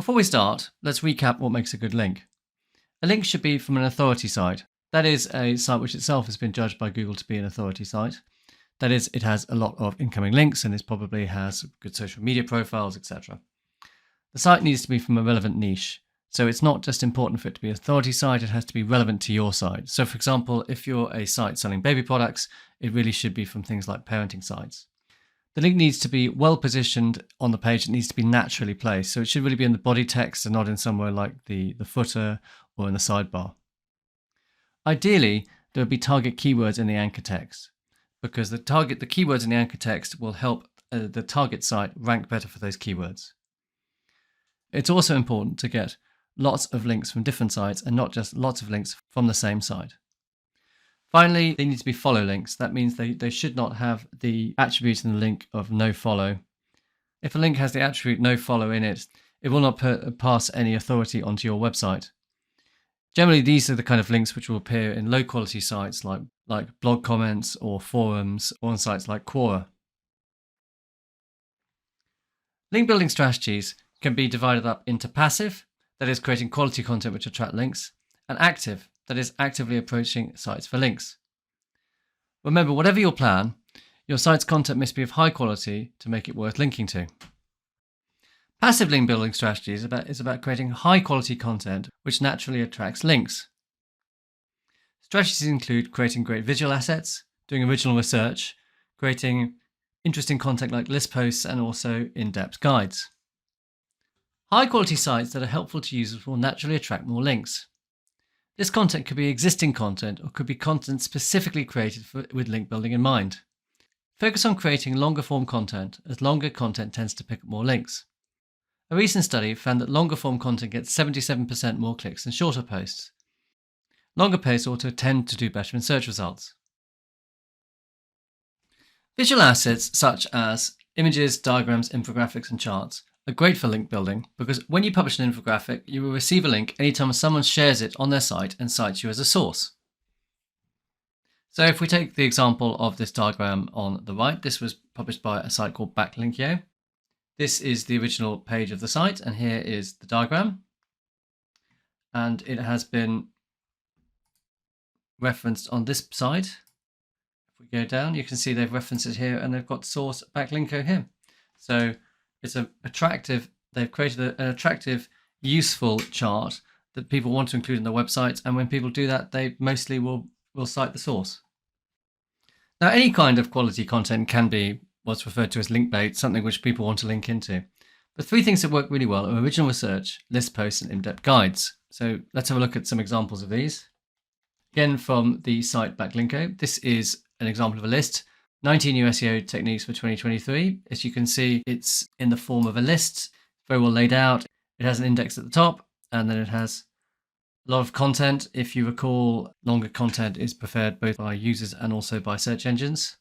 Before we start, let's recap what makes a good link. A link should be from an authority site. That is, a site which itself has been judged by Google to be an authority site. That is, it has a lot of incoming links and it probably has good social media profiles, etc. The site needs to be from a relevant niche. So it's not just important for it to be an authority site, it has to be relevant to your site. So for example, if you're a site selling baby products, it really should be from things like parenting sites. The link needs to be well positioned on the page. It needs to be naturally placed. So it should really be in the body text and not in somewhere like the footer or in the sidebar. Ideally, there would be target keywords in the anchor text because the keywords in the anchor text will help the target site rank better for those keywords. It's also important to get lots of links from different sites and not just lots of links from the same site. Finally, they need to be follow links. That means they should not have the attribute in the link of no follow. If a link has the attribute no follow in it, it will not pass any authority onto your website. Generally, these are the kind of links which will appear in low quality sites like blog comments or forums or on sites like 𝗂𝗏. Link building strategies can be divided up into passive, that is creating quality content which attract links, and active, that is actively approaching sites for links. Remember, whatever your plan, your site's content must be of high quality to make it worth linking to. Passive link building strategy is about creating high quality content which naturally attracts links. Strategies include creating great visual assets, doing original research, creating interesting content like list posts and also in-depth guides. High quality sites that are helpful to users will naturally attract more links. This content could be existing content or could be content specifically created with link building in mind. Focus on creating longer form content, as longer content tends to pick up more links. A recent study found that longer form content gets 77% more clicks than shorter posts. Longer posts also tend to do better in search results. Visual assets such as images, diagrams, infographics, and charts are great for link building because when you publish an infographic, you will receive a link anytime someone shares it on their site and cites you as a source. So if we take the example of this diagram on the right, this was published by a site called backlinks. This is the original page of the site, and here is the diagram. And it has been referenced on this side. If we go down, you can see they've referenced it here, and they've got source backlinks here. So it's they've created an attractive, useful chart that people want to include in their websites. And when people do that, they mostly will cite the source. Now, any kind of quality content can be what's referred to as link bait, something which people want to link into. But three things that work really well are original research, list posts, and in-depth guides. So let's have a look at some examples of these. Again, from the site backlinks, this is an example of a list. 19 new SEO techniques for 2023. As you can see, it's in the form of a list, very well laid out. It has an index at the top, and then it has a lot of content. If you recall, longer content is preferred both by users and also by search engines.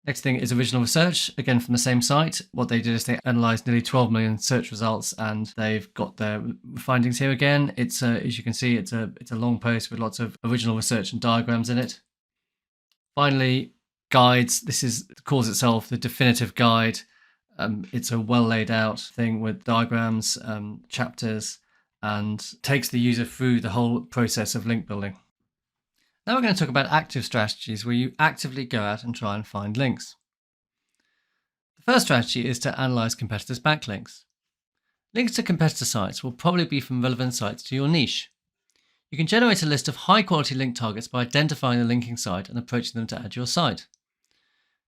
Next thing is original research, again from the same site. What they did is they analyzed nearly 12 million search results, and they've got their findings here again. It's as you can see, it's a long post with lots of original research and diagrams in it. Finally, guides. This calls itself the definitive guide. It's a well laid out thing with diagrams, chapters, and takes the user through the whole process of link building. Now we're going to talk about active strategies where you actively go out and try and find links. The first strategy is to analyze competitors' backlinks. Links to competitor sites will probably be from relevant sites to your niche. You can generate a list of high-quality link targets by identifying the linking site and approaching them to add to your site.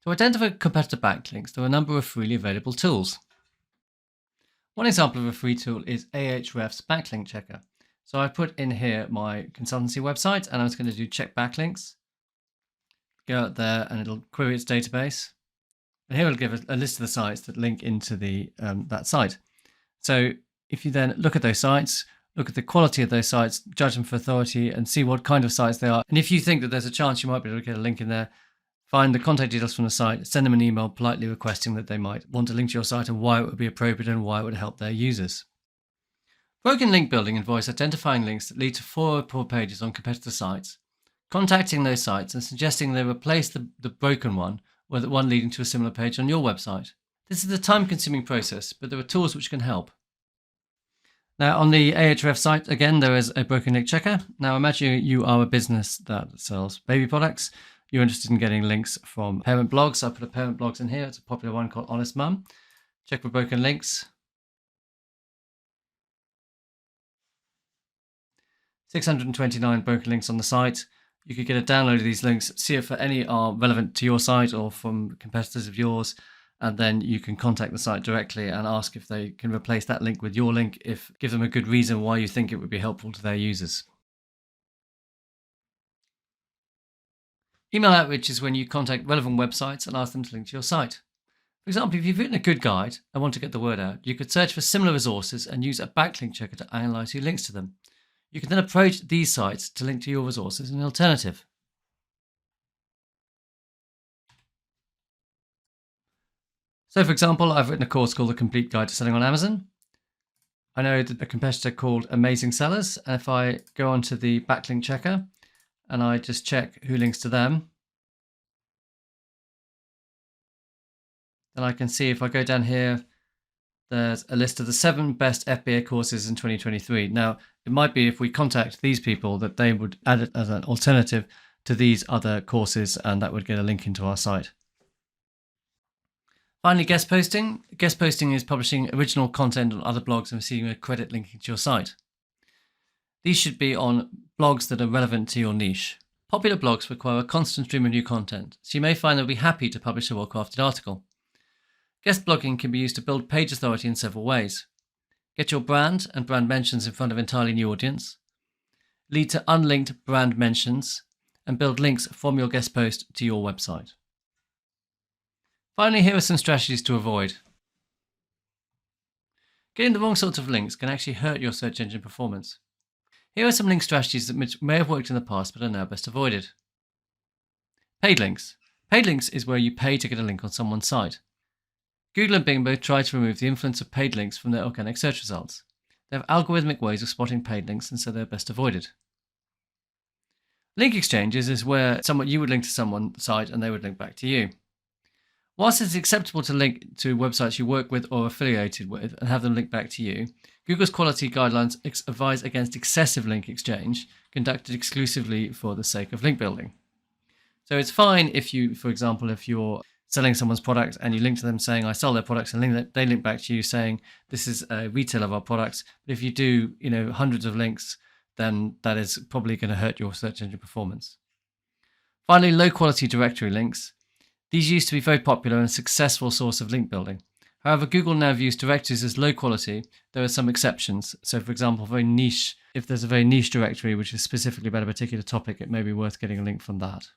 To identify competitor backlinks, there are a number of freely available tools. One example of a free tool is Ahrefs Backlink Checker. So I put in here my consultancy website, and I was going to do check backlinks. Go out there, and it'll query its database. And here it'll give a list of the sites that link into that site. So if you then look at those sites, look at the quality of those sites, judge them for authority, and see what kind of sites they are. And if you think that there's a chance you might be able to get a link in there, find the contact details from the site, send them an email politely requesting that they might want to link to your site and why it would be appropriate and why it would help their users. Broken link building involves identifying links that lead to 4 or poor pages on competitor sites, contacting those sites and suggesting they replace the broken one with one leading to a similar page on your website. This is a time-consuming process, but there are tools which can help. Now on the Ahrefs site, again, there is a broken link checker. Now imagine you are a business that sells baby products. You're interested in getting links from parent blogs. I put a parent blogs in here. It's a popular one called Honest Mum. Check for broken links. 629 broken links on the site. You could get a download of these links, see if any are relevant to your site or from competitors of yours, and then you can contact the site directly and ask if they can replace that link with your link, give them a good reason why you think it would be helpful to their users. Email outreach is when you contact relevant websites and ask them to link to your site. For example, if you've written a good guide and want to get the word out, you could search for similar resources and use a backlink checker to analyze who links to them. You can then approach these sites to link to your resources as an alternative. So for example, I've written a course called The Complete Guide to Selling on Amazon. I know that a competitor called Amazing Sellers, and if I go onto the backlink checker and I just check who links to them, then I can see if I go down here, there's a list of the 7 best FBA courses in 2023. Now, it might be if we contact these people that they would add it as an alternative to these other courses, and that would get a link into our site. Finally, guest posting. Guest posting is publishing original content on other blogs and receiving a credit linking to your site. These should be on blogs that are relevant to your niche. Popular blogs require a constant stream of new content, so you may find they'll be happy to publish a well-crafted article. Guest blogging can be used to build page authority in several ways. Get your brand and brand mentions in front of an entirely new audience, lead to unlinked brand mentions, and build links from your guest post to your website. Finally, here are some strategies to avoid. Getting the wrong sorts of links can actually hurt your search engine performance. Here are some link strategies that may have worked in the past but are now best avoided. Paid links. Paid links is where you pay to get a link on someone's site. Google and Bing both try to remove the influence of paid links from their organic search results. They have algorithmic ways of spotting paid links, and so they're best avoided. Link exchanges is where you would link to someone's site and they would link back to you. Whilst it's acceptable to link to websites you work with or affiliated with and have them link back to you, Google's quality guidelines advise against excessive link exchange conducted exclusively for the sake of link building. So it's fine if you, for example, if you're selling someone's product and you link to them saying, I sell their products, and they link back to you saying, this is a retailer of our products. But if you do, hundreds of links, then that is probably going to hurt your search engine performance. Finally, low quality directory links. These used to be very popular and a successful source of link building. However, Google now views directories as low quality. There are some exceptions. So for example, if there's a very niche directory which is specifically about a particular topic, it may be worth getting a link from that.